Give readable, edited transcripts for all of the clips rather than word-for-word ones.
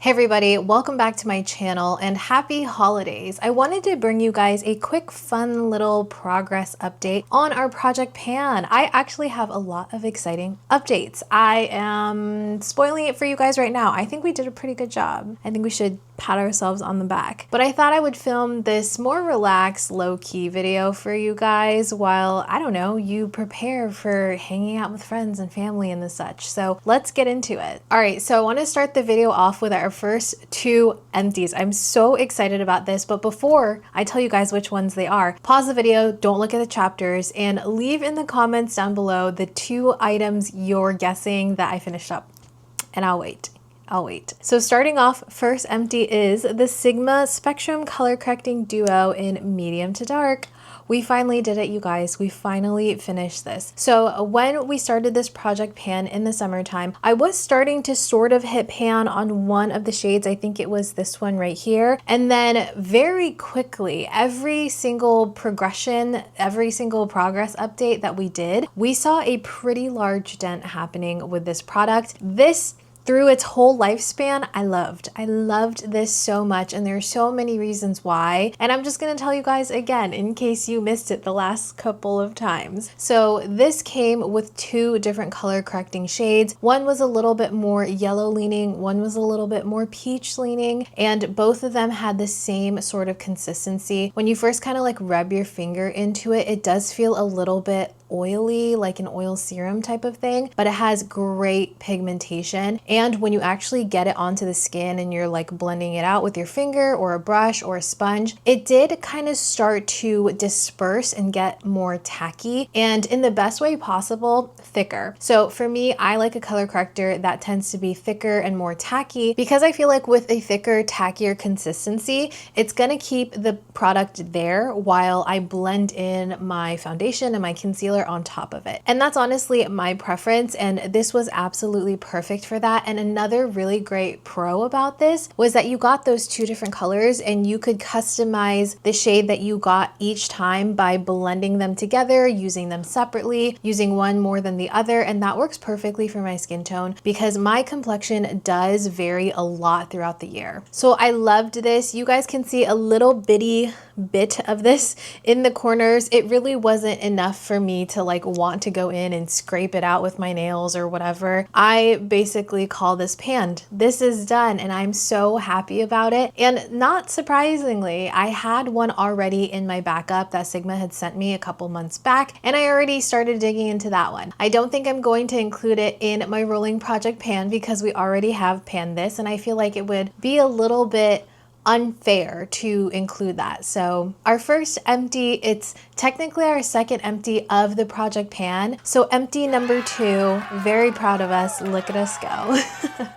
Hey everybody, welcome back to my channel and happy holidays. I wanted to bring you guys a quick fun little progress update on our Project Pan. I actually have a lot of exciting updates. I am spoiling it for you guys right now. I think we did a pretty good job. I think we should pat ourselves on the back. But I thought I would film this more relaxed, low-key video for you guys while, I don't know, you prepare for hanging out with friends and family and the such. So let's get into it. All right, so I want to start the video off with our first two empties. I'm so excited about this, but before I tell you guys which ones they are, pause the video, don't look at the chapters, and leave in the comments down below the two items you're guessing that I finished up. And I'll wait. So starting off, first empty is the Sigma Spectrum Color Correcting Duo in medium to dark. We finally did it, you guys. We finally finished this. So when we started this Project Pan in the summertime, I was starting to sort of hit pan on one of the shades. I think it was this one right here. And then very quickly, every single progression, every single progress update that we did, we saw a pretty large dent happening with this product. This through its whole lifespan, I loved this so much, and there's so many reasons why. And I'm just gonna tell you guys again, in case you missed it the last couple of times. So this came with two different color correcting shades. One was a little bit more yellow leaning, one was a little bit more peach leaning, and both of them had the same sort of consistency. When you first kind of like rub your finger into it, it does feel a little bit oily, like an oil serum type of thing, but it has great pigmentation. And when you actually get it onto the skin and you're like blending it out with your finger or a brush or a sponge, it did kind of start to disperse and get more tacky, and in the best way possible, thicker. So for me, I like a color corrector that tends to be thicker and more tacky, because I feel like with a thicker, tackier consistency, it's gonna keep the product there while I blend in my foundation and my concealer on top of it. And that's honestly my preference, and this was absolutely perfect for that. And another really great pro about this was that you got those two different colors and you could customize the shade that you got each time by blending them together, using them separately, using one more than the other, and that works perfectly for my skin tone because my complexion does vary a lot throughout the year. So I loved this. You guys can see a little bitty bit of this in the corners. It really wasn't enough for me to like want to go in and scrape it out with my nails or whatever. I basically call this panned. This is done and I'm so happy about it. And not surprisingly, I had one already in my backup that Sigma had sent me a couple months back, and I already started digging into that one. I don't think I'm going to include it in my rolling Project Pan because we already have panned this, and I feel like it would be a little bit unfair to include that. So our first empty, it's technically our second empty of the Project Pan. So empty number two, very proud of us. Look at us go.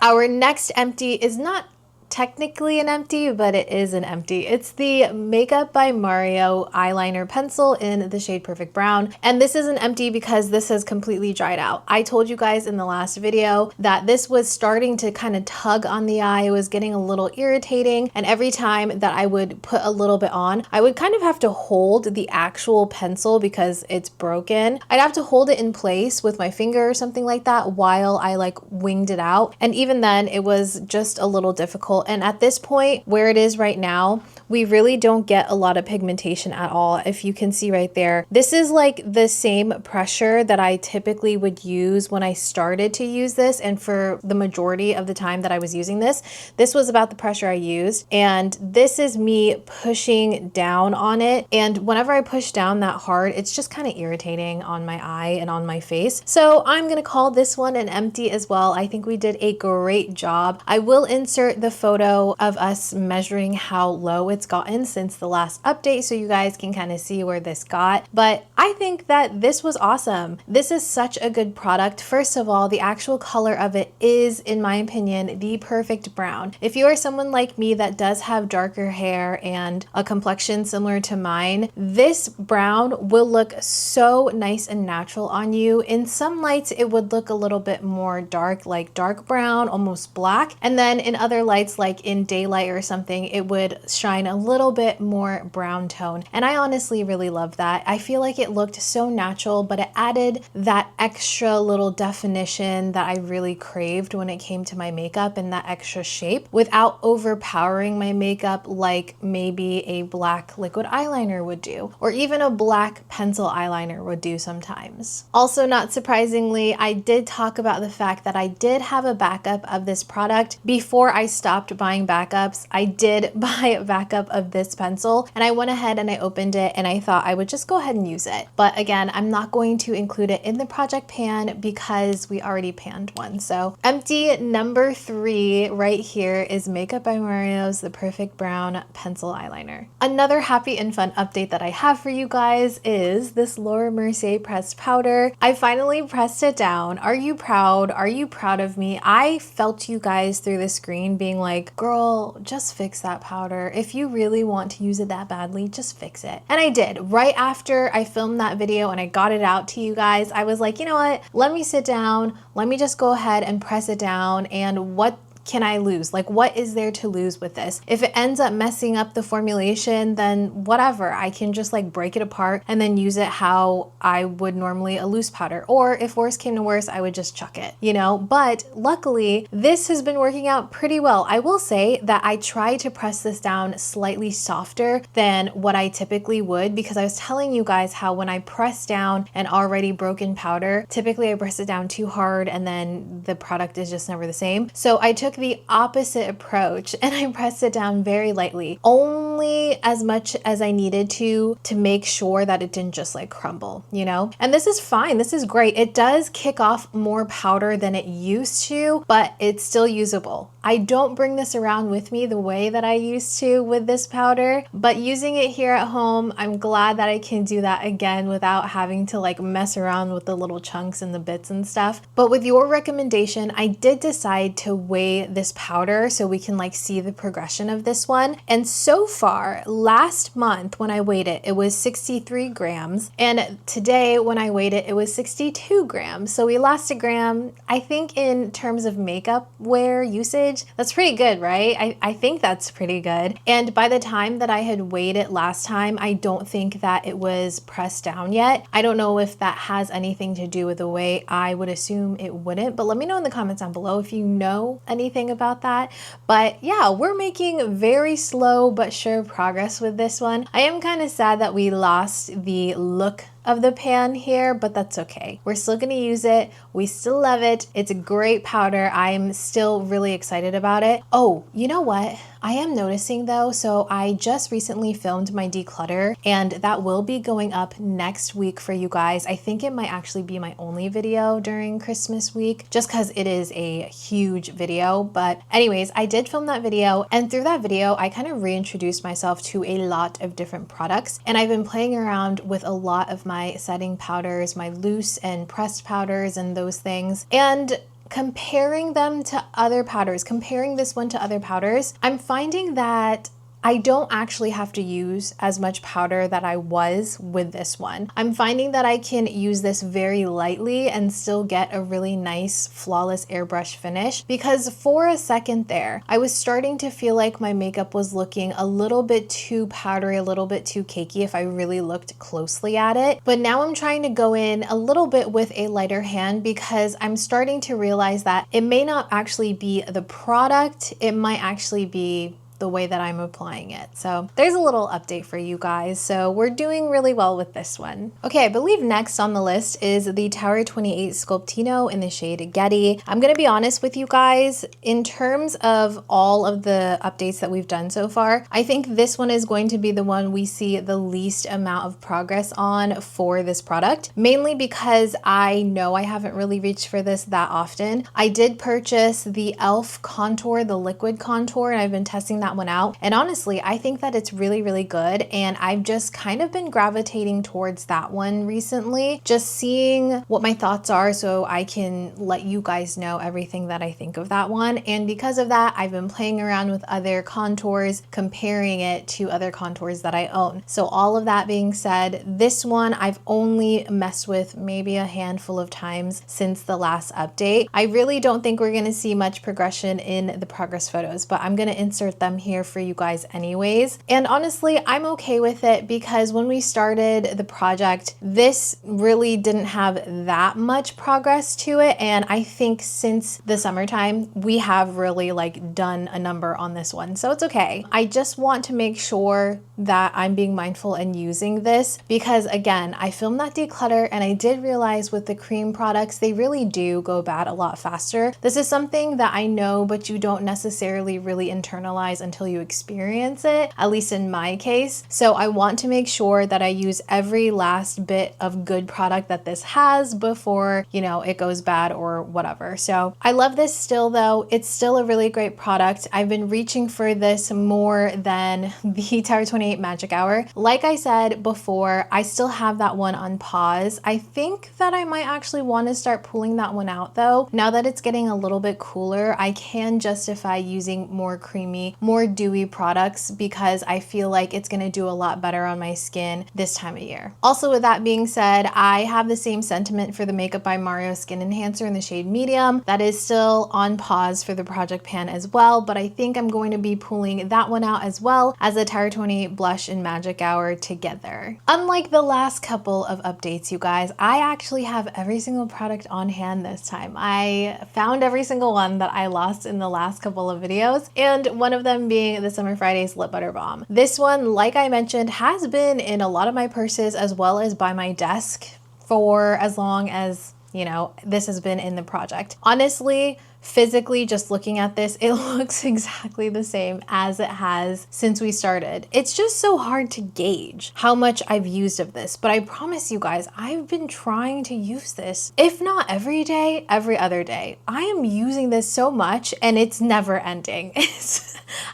Our next empty is not technically an empty, but it is an empty. It's the Makeup by Mario eyeliner pencil in the shade Perfect Brown. And this is an empty because this has completely dried out. I told you guys in the last video that this was starting to kind of tug on the eye. It was getting a little irritating. And every time that I would put a little bit on, I would kind of have to hold the actual pencil because it's broken. I'd have to hold it in place with my finger or something like that while I like winged it out. And even then it was just a little difficult. And at this point, where it is right now, we really don't get a lot of pigmentation at all. If you can see right there, this is like the same pressure that I typically would use when I started to use this. And for the majority of the time that I was using this, this was about the pressure I used. And this is me pushing down on it. And whenever I push down that hard, it's just kind of irritating on my eye and on my face. So I'm gonna call this one an empty as well. I think we did a great job. I will insert the photo of us measuring how low it's gotten since the last update so you guys can kind of see where this got. But I think that this was awesome. This is such a good product. First of all, the actual color of it is, in my opinion, the perfect brown. If you are someone like me that does have darker hair and a complexion similar to mine, this brown will look so nice and natural on you. In some lights, it would look a little bit more dark, like dark brown, almost black. And then in other lights, like in daylight or something, it would shine a little bit more brown tone. And I honestly really love that. I feel like it it looked so natural, but it added that extra little definition that I really craved when it came to my makeup, and that extra shape without overpowering my makeup like maybe a black liquid eyeliner would do, or even a black pencil eyeliner would do sometimes. Also, not surprisingly, I did talk about the fact that I did have a backup of this product before I stopped buying backups. I did buy a backup of this pencil, and I went ahead and I opened it and I thought I would just go ahead and use it. But again, I'm not going to include it in the project pan because we already panned one. So empty number 3 right here is Makeup by bareMinerals, the Perfect Brown Pencil Eyeliner. Another happy and fun update that I have for you guys is this Mercier pressed powder. I finally pressed it down. Are you proud? Are you proud of me? I felt you guys through the screen being like, girl, just fix that powder. If you really want to use it that badly, just fix it. And I did. Right after I filmed that video and I got it out to you guys, I was like, you know what? Let me sit down. Let me just go ahead and press it down. And what can I lose? Like, what is there to lose with this? If it ends up messing up the formulation, then whatever, I can just like break it apart and then use it how I would normally a loose powder. Or if worse came to worse, I would just chuck it, you know? But luckily, this has been working out pretty well. I will say that I tried to press this down slightly softer than what I typically would, because I was telling you guys how when I press down an already broken powder, typically I press it down too hard and then the product is just never the same. So I took the opposite approach and I pressed it down very lightly, only as much as I needed to make sure that it didn't just like crumble, you know? And this is fine. This is great. It does kick off more powder than it used to, but it's still usable. I don't bring this around with me the way that I used to with this powder, but using it here at home, I'm glad that I can do that again without having to like mess around with the little chunks and the bits and stuff. But with your recommendation, I did decide to weigh this powder so we can like see the progression of this one. And so far, last month when I weighed it, it was 63 grams. And today when I weighed it, it was 62 grams. So we lost a gram. I think in terms of makeup wear usage, that's pretty good, right? I think that's pretty good. And by the time that I had weighed it last time, I don't think that it was pressed down yet. I don't know if that has anything to do with the weight. I would assume it wouldn't, but let me know in the comments down below if you know anything about that. But yeah, we're making very slow but sure progress with this one. I am kind of sad that we lost the look of the pan here, but that's okay. We're still gonna use it. We still love it. It's a great powder. I'm still really excited about it. Oh, you know what? I am noticing though, so I just recently filmed my declutter and that will be going up next week for you guys. I think it might actually be my only video during Christmas week, just because it is a huge video. But anyways, I did film that video, and through that video, I kind of reintroduced myself to a lot of different products, and I've been playing around with a lot of my setting powders, my loose and pressed powders and those things. And comparing them to other powders, comparing this one to other powders, I'm finding that I don't actually have to use as much powder that I was with this one. I'm finding that I can use this very lightly and still get a really nice, flawless airbrush finish, because for a second there, I was starting to feel like my makeup was looking a little bit too powdery, a little bit too cakey if I really looked closely at it. But now I'm trying to go in a little bit with a lighter hand, because I'm starting to realize that it may not actually be the product, it might actually be the way that I'm applying it. So there's a little update for you guys. So we're doing really well with this one. Okay, I believe next on the list is the Tower28 Sculptino in the shade Getty. I'm gonna be honest with you guys, in terms of all of the updates that we've done so far, I think this one is going to be the one we see the least amount of progress on for this product, mainly because I know I haven't really reached for this that often. I did purchase the e.l.f. contour, the liquid contour, and I've been testing that one out, and honestly I think that it's really good, and I've just kind of been gravitating towards that one recently, just seeing what my thoughts are so I can let you guys know everything that I think of that one. And because of that, I've been playing around with other contours, comparing it to other contours that I own. So all of that being said, this one I've only messed with maybe a handful of times since the last update. I really don't think we're going to see much progression in the progress photos, but I'm going to insert them here for you guys anyways. And honestly, I'm okay with it because when we started the project, this really didn't have that much progress to it. And I think since the summertime, we have really like done a number on this one. So it's okay. I just want to make sure that I'm being mindful and using this because again, I filmed that declutter and I did realize with the cream products, they really do go bad a lot faster. This is something that I know, but you don't necessarily really internalize until you experience it, at least in my case. So I want to make sure that I use every last bit of good product that this has before, you know, it goes bad or whatever. So I love this still though. It's still a really great product. I've been reaching for this more than the Tower28 Magic Hour. Like I said before, I still have that one on pause. I think that I might actually want to start pulling that one out though. Now that it's getting a little bit cooler, I can justify using more creamy, more dewy products because I feel like it's going to do a lot better on my skin this time of year. Also, with that being said, I have the same sentiment for the Makeup by Mario Skin Enhancer in the shade Medium. That is still on pause for the project pan as well, but I think I'm going to be pulling that one out as well as the Tower28 Blush and Magic Hour together. Unlike the last couple of updates, you guys, I actually have every single product on hand this time. I found every single one that I lost in the last couple of videos, and one of them being the Summer Fridays Lip Butter Balm. This one, like I mentioned, has been in a lot of my purses as well as by my desk for as long as, you know, this has been in the project. Honestly, physically, just looking at this, it looks exactly the same as it has since we started. It's just so hard to gauge how much I've used of this, but I promise you guys, I've been trying to use this, if not every day, every other day. I am using this so much and it's never ending.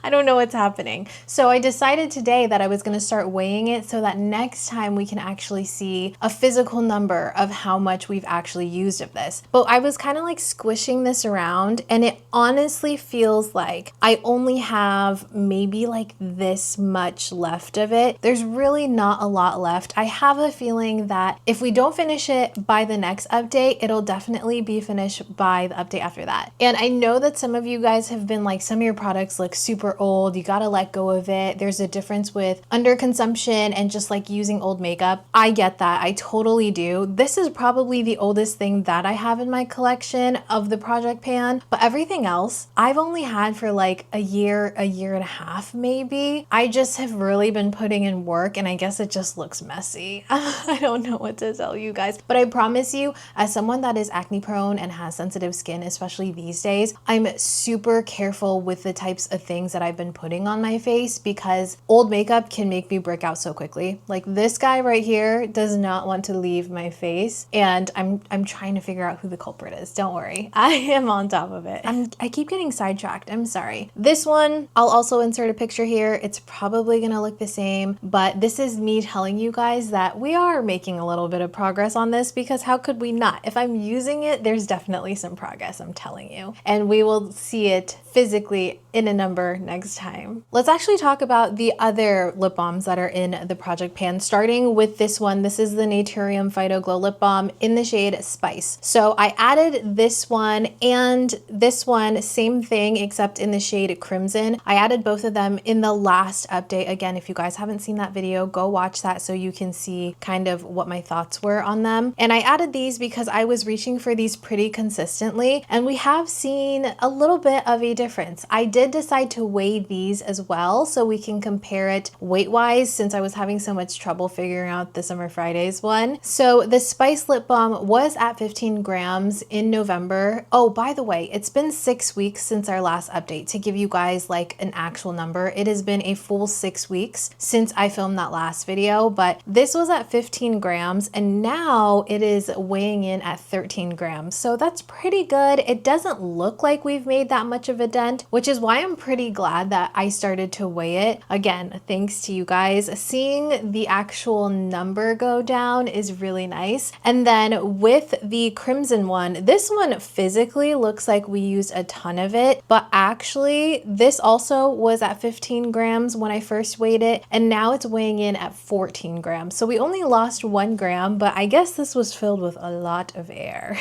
I don't know what's happening. So I decided today that I was going to start weighing it so that next time we can actually see a physical number of how much we've actually used of this. But I was kind of like squishing this around and it honestly feels like I only have maybe like this much left of it. There's really not a lot left. I have a feeling that if we don't finish it by the next update, it'll definitely be finished by the update after that. And I know that some of you guys have been like, some of your products look super old, you gotta let go of it. There's a difference with underconsumption and just like using old makeup. I get that, I totally do. This is probably the oldest thing that I have in my collection of the project pan, but everything else I've only had for like a year and a half maybe. I just have really been putting in work and I guess it just looks messy. I don't know what to tell you guys, but I promise you, as someone that is acne prone and has sensitive skin, especially these days, I'm super careful with the types of things that I've been putting on my face because old makeup can make me break out so quickly. Like this guy right here does not want to leave my face and I'm trying to figure out who the culprit is. Don't worry, I am on top of it. I keep getting sidetracked, I'm sorry. This one, I'll also insert a picture here. It's probably gonna look the same, but this is me telling you guys that we are making a little bit of progress on this because how could we not? If I'm using it, there's definitely some progress, I'm telling you. And we will see it physically in a number next time. Let's actually talk about the other lip balms that are in the project pan, starting with this one. This is the Naturium Phyto-Glow Lip Balm in the shade Spice. So I added this one and this one, same thing, except in the shade Crimson. I added both of them in the last update. Again, if you guys haven't seen that video, go watch that so you can see kind of what my thoughts were on them. And I added these because I was reaching for these pretty consistently, and we have seen a little bit of a difference. I did decide to weigh these as well so we can compare it weight-wise since I was having so much trouble figuring out the Summer Fridays one. So the Spice Lip Balm was at 15 grams in November. Oh, by the way, it's been 6 weeks since our last update. To give you guys like an actual number, it has been a full 6 weeks since I filmed that last video, but this was at 15 grams and now it is weighing in at 13 grams. So that's pretty good. It doesn't look like we've made that much of a dent, which is why I'm pretty glad that I started to weigh it. Again, thanks to you guys. Seeing the actual number go down is really nice. And then with the Crimson one, this one physically looks looks like we used a ton of it, but actually this also was at 15 grams when I first weighed it, and now it's weighing in at 14 grams. So we only lost 1 gram, but I guess this was filled with a lot of air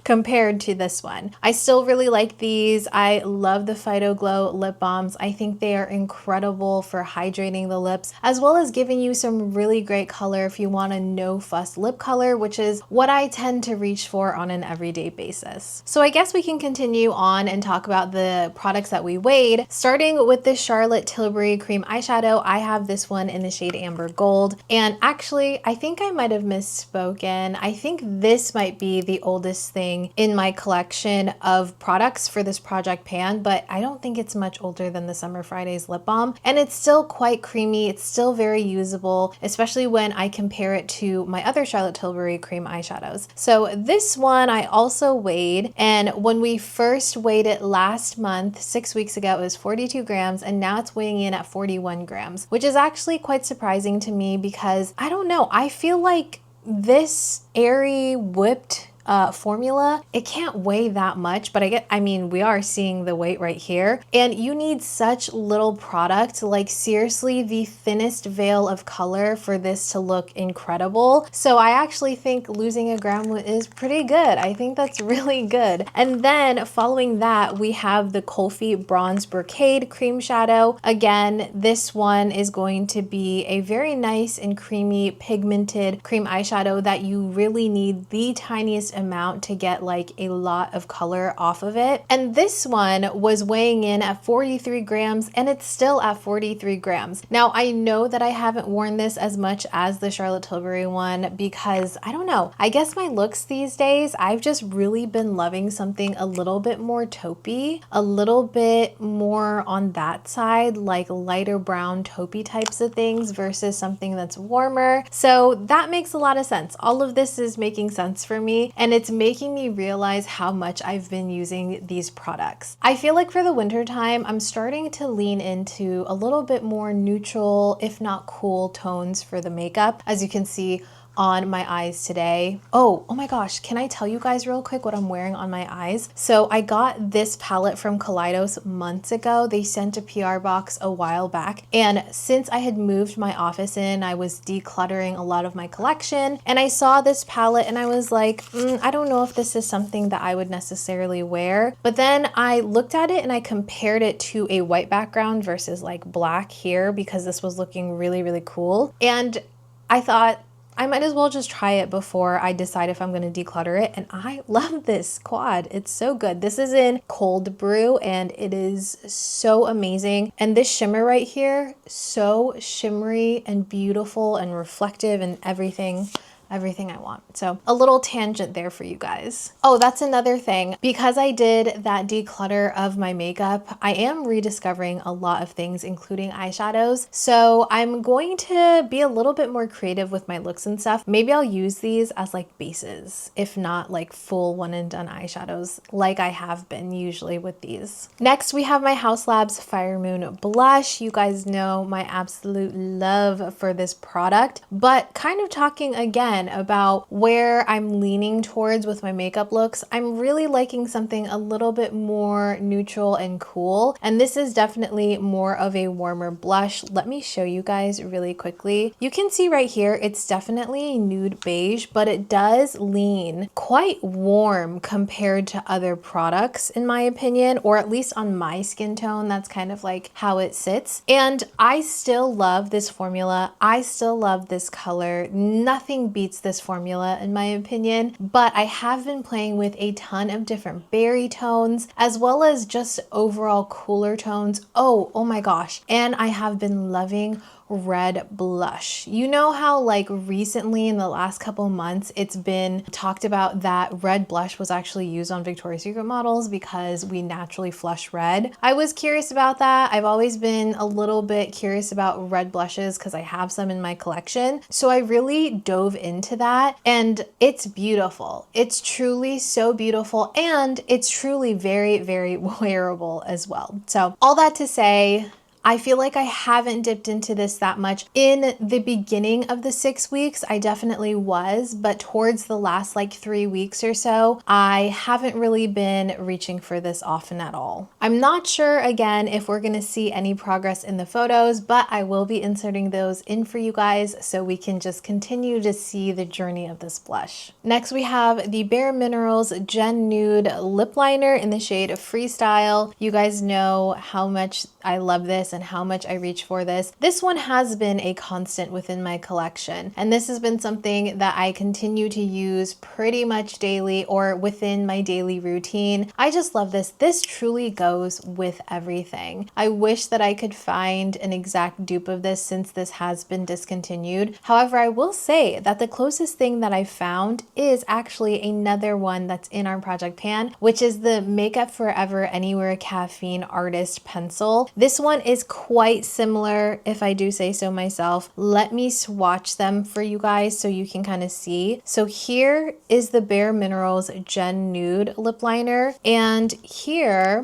compared to this one. I still really like these. I love the Phyto-Glow lip balms. I think they are incredible for hydrating the lips, as well as giving you some really great color if you want a no fuss lip color, which is what I tend to reach for on an everyday basis. So I guess we can continue on and talk about the products that we weighed, starting with the Charlotte Tilbury cream eyeshadow. I have this one in the shade Amber Gold, and actually I think I might have misspoken. I think this might be the oldest thing in my collection of products for this project pan, but I don't think it's much older than the Summer Fridays lip balm, and it's still quite creamy. It's still very usable, especially when I compare it to my other Charlotte Tilbury cream eyeshadows. So this one I also weighed, and when we first weighed it last month, 6 weeks ago, it was 42 grams, and now it's weighing in at 41 grams, which is actually quite surprising to me because I don't know, I feel like this airy whipped formula, it can't weigh that much, but I mean, we are seeing the weight right here, and you need such little product, like seriously the thinnest veil of color for this to look incredible. So I actually think losing a gram is pretty good. I think that's really good. And then following that, we have the Kulfi Bronze Brocade Cream Shadow. Again, this one is going to be a very nice and creamy pigmented cream eyeshadow that you really need the tiniest amount to get like a lot of color off of it. And this one was weighing in at 43 grams, and it's still at 43 grams. Now I know that I haven't worn this as much as the Charlotte Tilbury one because I don't know, I guess my looks these days, I've just really been loving something a little bit more taupey, a little bit more on that side, like lighter brown taupey types of things versus something that's warmer. So that makes a lot of sense. All of this is making sense for me, and it's making me realize how much I've been using these products. I feel like for the winter time, I'm starting to lean into a little bit more neutral, if not cool tones for the makeup. As you can see on my eyes today. Oh my gosh, can I tell you guys real quick what I'm wearing on my eyes? So I got this palette from Kaleidos months ago. They sent a PR box a while back, and since I had moved my office in, I was decluttering a lot of my collection, and I saw this palette and I was like, I don't know if this is something that I would necessarily wear. But then I looked at it and I compared it to a white background versus like black here because this was looking really, really cool. And I thought, I might as well just try it before I decide if I'm going to declutter it. And I love this quad. It's so good. This is in Cold Brew and it is so amazing. And this shimmer right here, so shimmery and beautiful and reflective and everything I want. So a little tangent there for you guys. Oh, that's another thing. Because I did that declutter of my makeup, I am rediscovering a lot of things, including eyeshadows. So I'm going to be a little bit more creative with my looks and stuff. Maybe I'll use these as like bases, if not like full one and done eyeshadows like I have been usually with these. Next, we have my Haus Labs Fire Moon Blush. You guys know my absolute love for this product, but kind of talking again about where I'm leaning towards with my makeup looks, I'm really liking something a little bit more neutral and cool. And this is definitely more of a warmer blush. Let me show you guys really quickly. You can see right here, it's definitely a nude beige, but it does lean quite warm compared to other products in my opinion, or at least on my skin tone, that's kind of like how it sits. And I still love this formula. I still love this color. Nothing beats this formula in my opinion, but I have been playing with a ton of different berry tones as well as just overall cooler tones. Oh my gosh. And I have been loving red blush. You know how like recently in the last couple months it's been talked about that red blush was actually used on Victoria's Secret models because we naturally flush red. I was curious about that. I've always been a little bit curious about red blushes because I have some in my collection. So I really dove into that and it's beautiful. It's truly so beautiful and it's truly very, very wearable as well. So all that to say, I feel like I haven't dipped into this that much. In the beginning of the 6 weeks, I definitely was, but towards the last like 3 weeks or so, I haven't really been reaching for this often at all. I'm not sure again if we're gonna see any progress in the photos, but I will be inserting those in for you guys so we can just continue to see the journey of this blush. Next we have the bareMinerals Gen Nude Lip Liner in the shade Freestyle. You guys know how much I love this and how much I reach for this. This one has been a constant within my collection, and this has been something that I continue to use pretty much daily or within my daily routine. I just love this. This truly goes with everything. I wish that I could find an exact dupe of this since this has been discontinued. However, I will say that the closest thing that I found is actually another one that's in our project pan, which is the Makeup Forever Anywhere Caffeine Artist Pencil. This one is quite similar, if I do say so myself. Let me swatch them for you guys so you can kind of see. So here is the bareMinerals Gen Nude Lip Liner, and here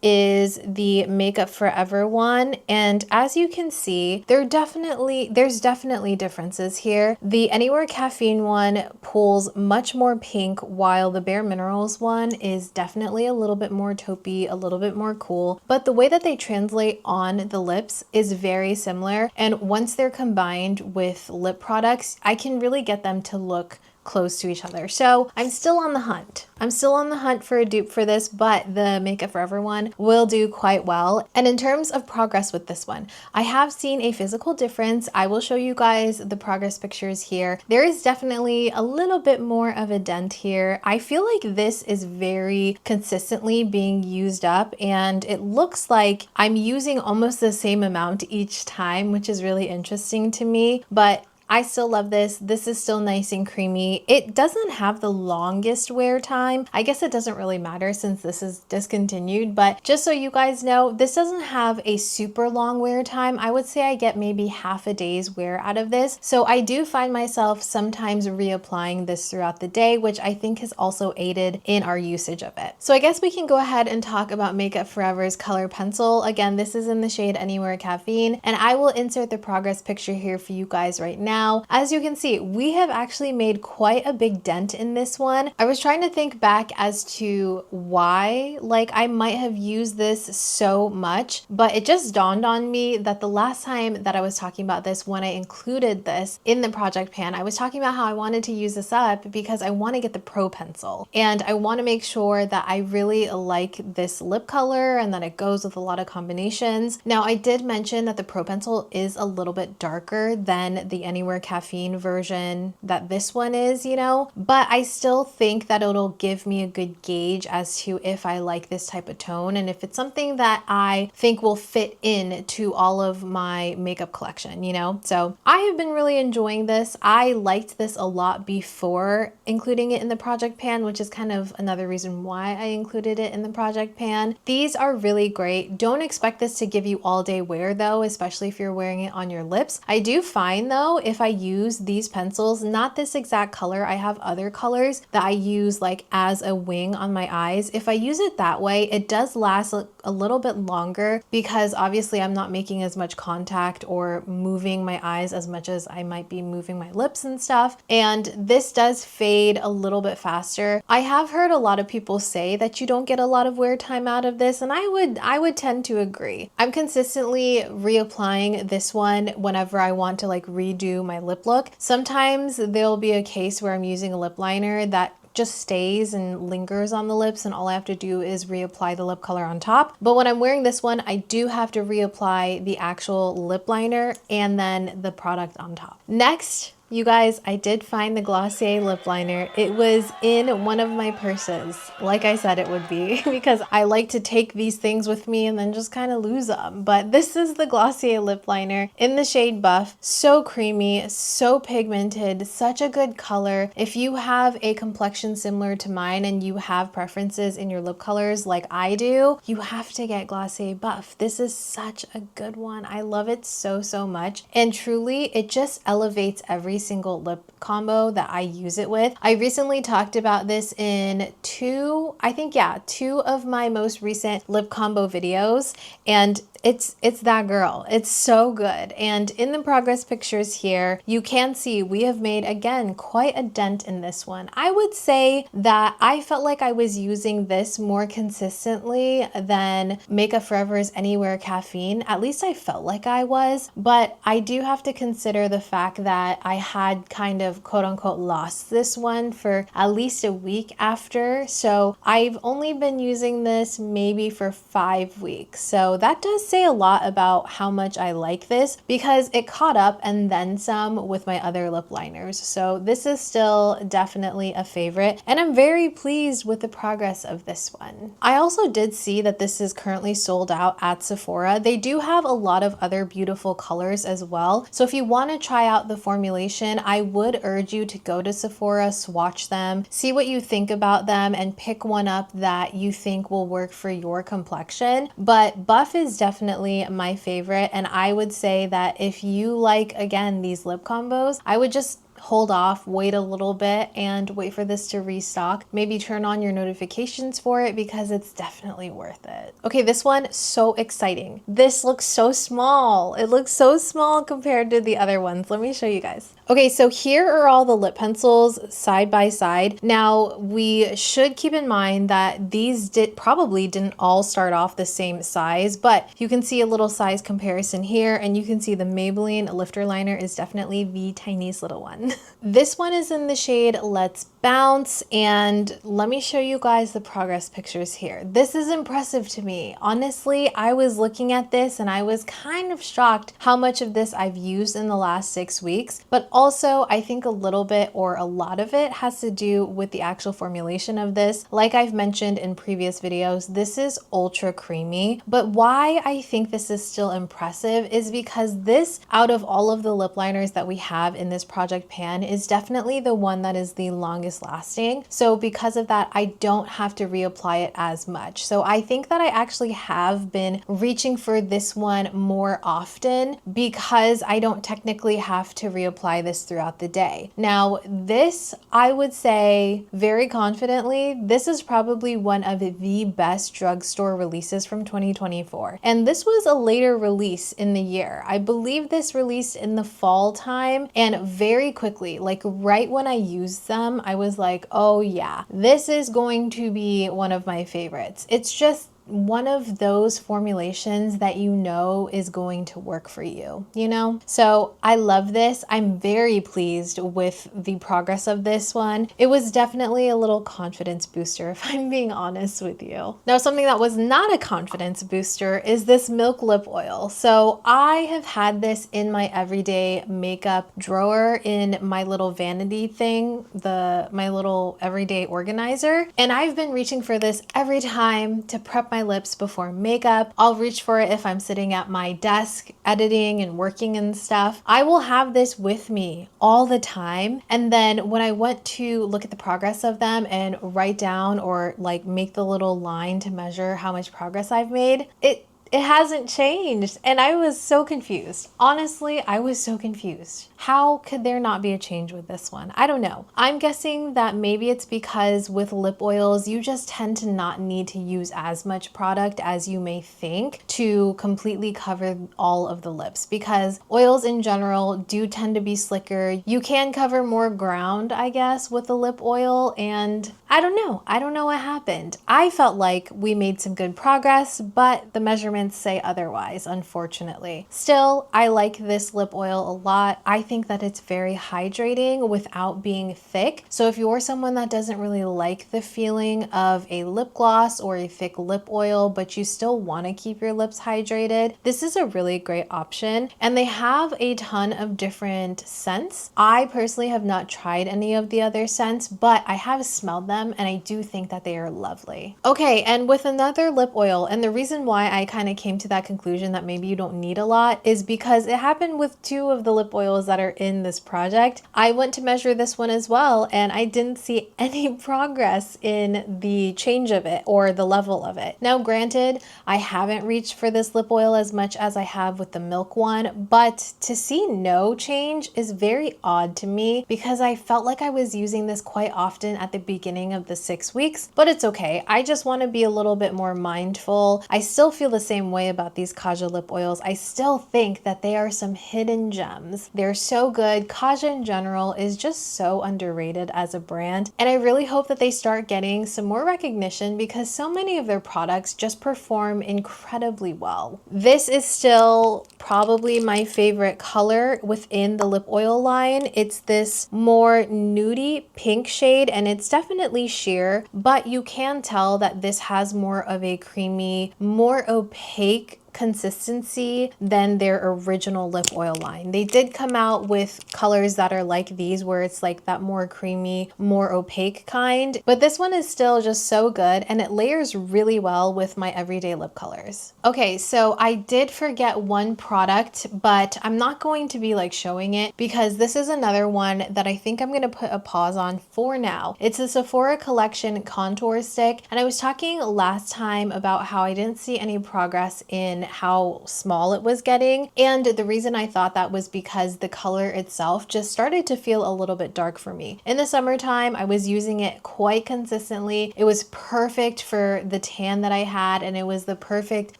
is the Makeup Forever one, and as you can see, there's definitely differences here. The Anywhere Caffeine one pulls much more pink, while the bareMinerals one is definitely a little bit more taupey, a little bit more cool, but the way that they translate on the lips is very similar, and once they're combined with lip products, I can really get them to look close to each other. So I'm still on the hunt. I'm still on the hunt for a dupe for this, but the Makeup Forever one will do quite well. And in terms of progress with this one, I have seen a physical difference. I will show you guys the progress pictures here. There is definitely a little bit more of a dent here. I feel like this is very consistently being used up, and it looks like I'm using almost the same amount each time, which is really interesting to me, but I still love this. This is still nice and creamy. It doesn't have the longest wear time. I guess it doesn't really matter since this is discontinued, but just so you guys know, this doesn't have a super long wear time. I would say I get maybe half a day's wear out of this. So I do find myself sometimes reapplying this throughout the day, which I think has also aided in our usage of it. So I guess we can go ahead and talk about Makeup Forever's color pencil. Again, this is in the shade Anywhere Caffeine, and I will insert the progress picture here for you guys right now. As you can see, we have actually made quite a big dent in this one. I was trying to think back as to why, like, I might have used this so much, but it just dawned on me that the last time that I was talking about this, when I included this in the project pan, I was talking about how I wanted to use this up because I want to get the Pro Pencil, and I want to make sure that I really like this lip color and that it goes with a lot of combinations. Now, I did mention that the Pro Pencil is a little bit darker than the Anywhere Caffeine version that this one is, you know, but I still think that it'll give me a good gauge as to if I like this type of tone and if it's something that I think will fit in to all of my makeup collection, you know. So I have been really enjoying this. I liked this a lot before including it in the project pan, which is kind of another reason why I included it in the project pan. These are really great. Don't expect this to give you all day wear though, especially if you're wearing it on your lips. I do find though, if I use these pencils, not this exact color, I have other colors that I use like as a wing on my eyes. If I use it that way, it does last a little bit longer because obviously I'm not making as much contact or moving my eyes as much as I might be moving my lips and stuff. And this does fade a little bit faster. I have heard a lot of people say that you don't get a lot of wear time out of this, and I would tend to agree. I'm consistently reapplying this one whenever I want to like redo my lip look. Sometimes there'll be a case where I'm using a lip liner that just stays and lingers on the lips and all I have to do is reapply the lip color on top. But when I'm wearing this one, I do have to reapply the actual lip liner and then the product on top. Next, you guys, I did find the Glossier lip liner. It was in one of my purses, like I said it would be, because I like to take these things with me and then just kind of lose them. But this is the Glossier lip liner in the shade Buff. So creamy, so pigmented, such a good color. If you have a complexion similar to mine and you have preferences in your lip colors like I do, you have to get Glossier Buff. This is such a good one. I love it so, so much. And truly, it just elevates every single lip combo that I use it with. I recently talked about this in two of my most recent lip combo videos, and it's that girl. It's so good. And in the progress pictures here, you can see we have made, again, quite a dent in this one. I would say that I felt like I was using this more consistently than Makeup Forever's Anywhere Caffeine. At least I felt like I was, but I do have to consider the fact that I had kind of quote unquote lost this one for at least a week after. So I've only been using this maybe for 5 weeks. So that does say a lot about how much I like this, because it caught up and then some with my other lip liners. So this is still definitely a favorite, and I'm very pleased with the progress of this one. I also did see that this is currently sold out at Sephora. They do have a lot of other beautiful colors as well. So if you want to try out the formulation, I would urge you to go to Sephora, swatch them, see what you think about them, and pick one up that you think will work for your complexion. But Buff is definitely my favorite, and I would say that if you like, again, these lip combos, I would just hold off, wait a little bit, and wait for this to restock. Maybe turn on your notifications for it, because it's definitely worth it. Okay, this one, so exciting. This looks so small. It looks so small compared to the other ones. Let me show you guys. Okay, so here are all the lip pencils side by side. Now, we should keep in mind that these probably didn't all start off the same size, but you can see a little size comparison here, and you can see the Maybelline lifter liner is definitely the tiniest little one. This one is in the shade Let's Bounce, and let me show you guys the progress pictures here. This is impressive to me. Honestly, I was looking at this and I was kind of shocked how much of this I've used in the last 6 weeks, but also I think a little bit or a lot of it has to do with the actual formulation of this. Like I've mentioned in previous videos, this is ultra creamy, but why I think this is still impressive is because this, out of all of the lip liners that we have in this project pan, is definitely the one that is the longest lasting. So because of that, I don't have to reapply it as much. So I think that I actually have been reaching for this one more often, because I don't technically have to reapply this throughout the day. Now, this, I would say very confidently, this is probably one of the best drugstore releases from 2024. And this was a later release in the year. I believe this released in the fall time, and very quickly, like right when I used them, I was like, oh yeah, this is going to be one of my favorites. It's just one of those formulations that you know is going to work for you, you know? So I love this. I'm very pleased with the progress of this one. It was definitely a little confidence booster, if I'm being honest with you. Now, something that was not a confidence booster is this Milk Lip Oil. So I have had this in my everyday makeup drawer in my little vanity thing, my little everyday organizer. And I've been reaching for this every time to prep my lips before makeup. I'll reach for it if I'm sitting at my desk editing and working and stuff. I will have this with me all the time. And then when I went to look at the progress of them and write down or like make the little line to measure how much progress I've made, it hasn't changed. And I was so confused. Honestly, I was so confused. How could there not be a change with this one? I don't know. I'm guessing that maybe it's because with lip oils, you just tend to not need to use as much product as you may think to completely cover all of the lips, because oils in general do tend to be slicker. You can cover more ground, I guess, with the lip oil, and I don't know. I don't know what happened. I felt like we made some good progress, but the measurements say otherwise, unfortunately. Still, I like this lip oil a lot. I think that it's very hydrating without being thick. So if you're someone that doesn't really like the feeling of a lip gloss or a thick lip oil, but you still want to keep your lips hydrated, this is a really great option. And they have a ton of different scents. I personally have not tried any of the other scents, but I have smelled them and I do think that they are lovely. Okay, and with another lip oil, and the reason why I kind of came to that conclusion that maybe you don't need a lot is because it happened with 2 of the lip oils that are in this project. I went to measure this one as well, and I didn't see any progress in the change of it or the level of it. Now, granted, I haven't reached for this lip oil as much as I have with the Milk one, but to see no change is very odd to me, because I felt like I was using this quite often at the beginning of the 6 weeks, but it's okay. I just want to be a little bit more mindful. I still feel the same same way about these Kaja lip oils. I still think that they are some hidden gems. They're so good. Kaja in general is just so underrated as a brand, and I really hope that they start getting some more recognition because so many of their products just perform incredibly well. This is still probably my favorite color within the lip oil line. It's this more nudie pink shade, and it's definitely sheer, but you can tell that this has more of a creamy, more opaque consistency than their original lip oil line. They did come out with colors that are like these, where it's like that more creamy, more opaque kind, but this one is still just so good, and it layers really well with my everyday lip colors. Okay, so I did forget one product, but I'm not going to be like showing it because this is another one that I think I'm going to put a pause on for now. It's a Sephora collection contour stick, and I was talking last time about how I didn't see any progress in how small it was getting, and the reason I thought that was because the color itself just started to feel a little bit dark for me. In the summertime, I was using it quite consistently. It was perfect for the tan that I had, and it was the perfect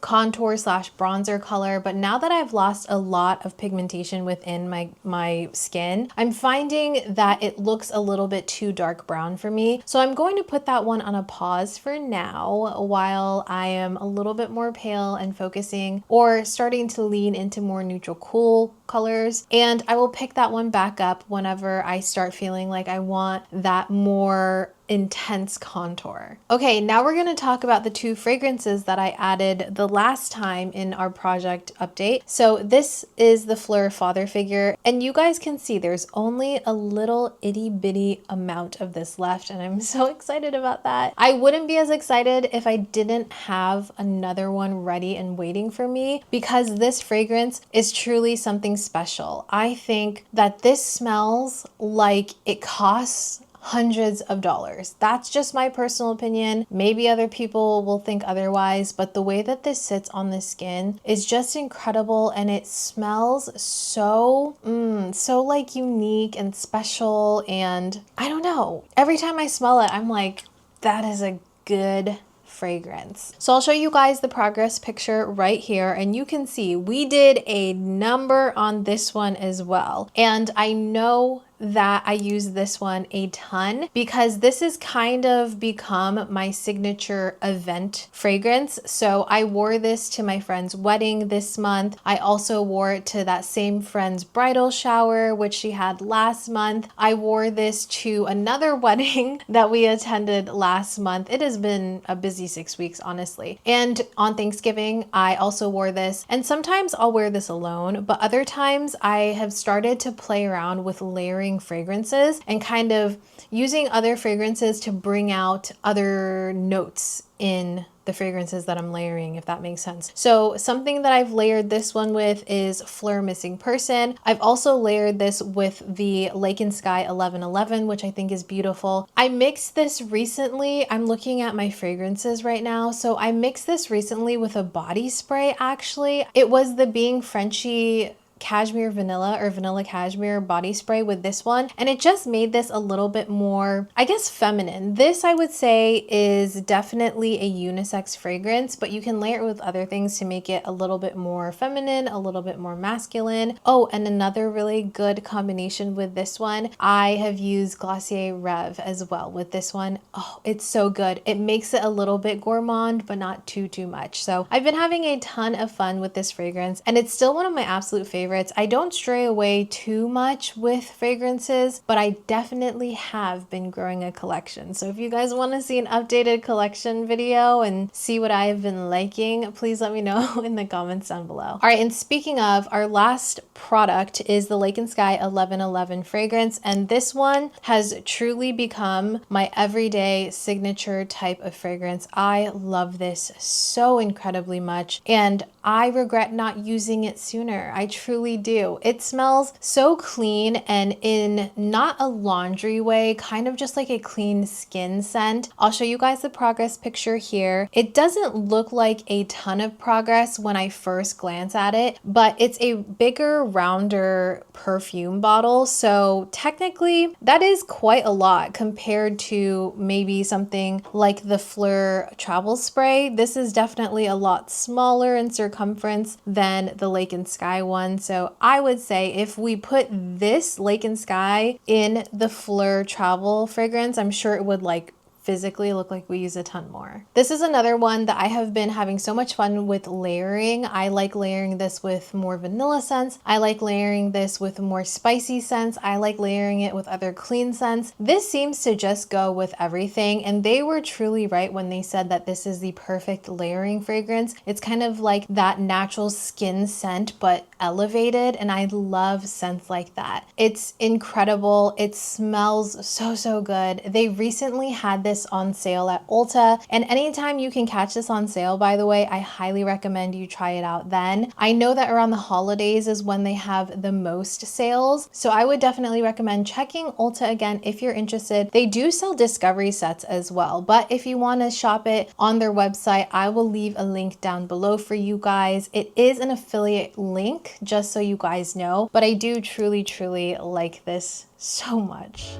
contour slash bronzer color, but now that I've lost a lot of pigmentation within my skin, I'm finding that it looks a little bit too dark brown for me. So I'm going to put that one on a pause for now while I am a little bit more pale and focusing or starting to lean into more neutral cool colors, and I will pick that one back up whenever I start feeling like I want that more intense contour. Okay, now we're going to talk about the two fragrances that I added the last time in our project update. So this is the Phlur Father Figure, and you guys can see there's only a little itty bitty amount of this left, and I'm so excited about that. I wouldn't be as excited if I didn't have another one ready and waiting for me, because this fragrance is truly something special. I think that this smells like it costs hundreds of dollars. That's just my personal opinion. Maybe other people will think otherwise, but the way that this sits on the skin is just incredible, and it smells so like unique and special, and I don't know. Every time I smell it, I'm like, that is a good fragrance. So I'll show you guys the progress picture right here, and you can see we did a number on this one as well. And I know that I use this one a ton because this has kind of become my signature event fragrance. So I wore this to my friend's wedding this month. I also wore it to that same friend's bridal shower, which she had last month. I wore this to another wedding that we attended last month. It has been a busy 6 weeks, honestly. And on Thanksgiving, I also wore this, and sometimes I'll wear this alone, but other times I have started to play around with layering fragrances and kind of using other fragrances to bring out other notes in the fragrances that I'm layering, if that makes sense. So something that I've layered this one with is Phlur Missing Person. I've also layered this with the Lake and Skye 1111, which I think is beautiful. I mixed this recently. I'm looking at my fragrances right now. So I mixed this recently with a body spray, actually. It was the Being Frenchy Cashmere Vanilla or Vanilla Cashmere body spray with this one, and it just made this a little bit more, I guess, feminine. This, I would say, is definitely a unisex fragrance, but you can layer it with other things to make it a little bit more feminine, a little bit more masculine. Oh, and another really good combination with this one, I have used Glossier Rev as well with this one. Oh, it's so good. It makes it a little bit gourmand, but not too much. So I've been having a ton of fun with this fragrance, and it's still one of my absolute favorites. I don't stray away too much with fragrances, but I definitely have been growing a collection. So if you guys want to see an updated collection video and see what I have been liking, please let me know in the comments down below. All right, and speaking of, our last product is the Lake and Skye 1111 fragrance, and this one has truly become my everyday signature type of fragrance. I love this so incredibly much, and I regret not using it sooner. I truly do. It smells so clean and in not a laundry way, kind of just like a clean skin scent. I'll show you guys the progress picture here. It doesn't look like a ton of progress when I first glance at it, but it's a bigger, rounder perfume bottle. So technically that is quite a lot compared to maybe something like the Phlur travel spray. This is definitely a lot smaller in circumference than the Lake and Skye one. So I would say if we put this Lake and Skye in the Phlur travel fragrance, I'm sure it would like physically look like we use a ton more. This is another one that I have been having so much fun with layering. I like layering this with more vanilla scents. I like layering this with more spicy scents. I like layering it with other clean scents. This seems to just go with everything, and they were truly right when they said that this is the perfect layering fragrance. It's kind of like that natural skin scent but elevated, and I love scents like that. It's incredible. It smells so good. They recently had this on sale at Ulta, and anytime you can catch this on sale, by the way, I highly recommend you try it out then. I know that around the holidays is when they have the most sales, so I would definitely recommend checking Ulta again if you're interested. They do sell discovery sets as well, but if you want to shop it on their website, I will leave a link down below for you guys. It is an affiliate link, just so you guys know, but I do truly like this so much.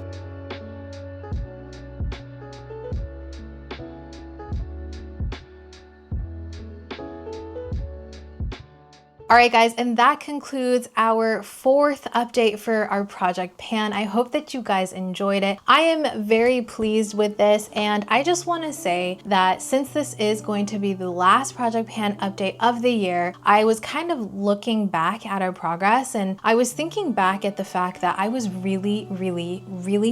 All right, guys, and that concludes our fourth update for our Project Pan. I hope that you guys enjoyed it. I am very pleased with this, and I just want to say that since this is going to be the last Project Pan update of the year, I was kind of looking back at our progress, and I was thinking back at the fact that I was really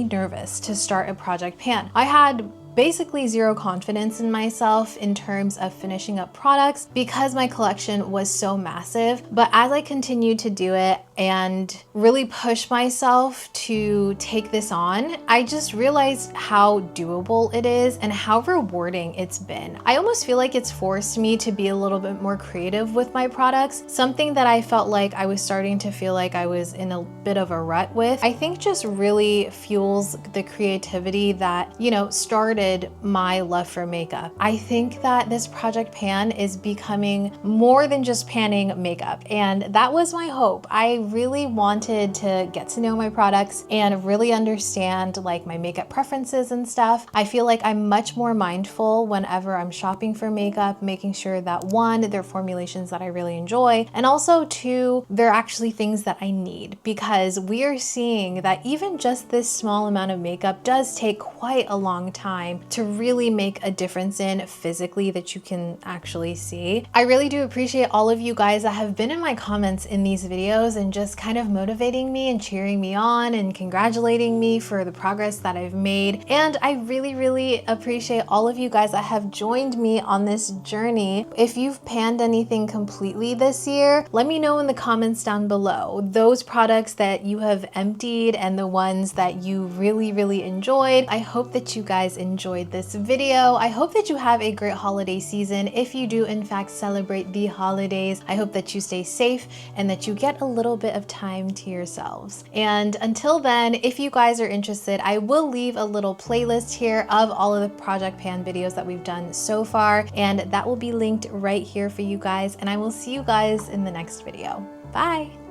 nervous to start a Project Pan. I had basically zero confidence in myself in terms of finishing up products because my collection was so massive. But as I continued to do it and really push myself to take this on, I just realized how doable it is and how rewarding it's been. I almost feel like it's forced me to be a little bit more creative with my products, something that I felt like I was starting to feel like I was in a bit of a rut with. I think just really fuels the creativity that, you know, started my love for makeup. I think that this Project Pan is becoming more than just panning makeup, and that was my hope. I really wanted to get to know my products and really understand like my makeup preferences and stuff. I feel like I'm much more mindful whenever I'm shopping for makeup, making sure that one, they're formulations that I really enjoy, and also two, they're actually things that I need, because we are seeing that even just this small amount of makeup does take quite a long time to really make a difference in physically that you can actually see. I really do appreciate all of you guys that have been in my comments in these videos and just kind of motivating me and cheering me on and congratulating me for the progress that I've made. And I really appreciate all of you guys that have joined me on this journey. If you've panned anything completely this year, let me know in the comments down below. Those products that you have emptied and the ones that you really enjoyed. I hope that you guys enjoyed this video. I hope that you have a great holiday season. If you do in fact celebrate the holidays, I hope that you stay safe and that you get a little bit of time to yourselves. And until then, if you guys are interested, I will leave a little playlist here of all of the Project Pan videos that we've done so far, and that will be linked right here for you guys, and I will see you guys in the next video. Bye!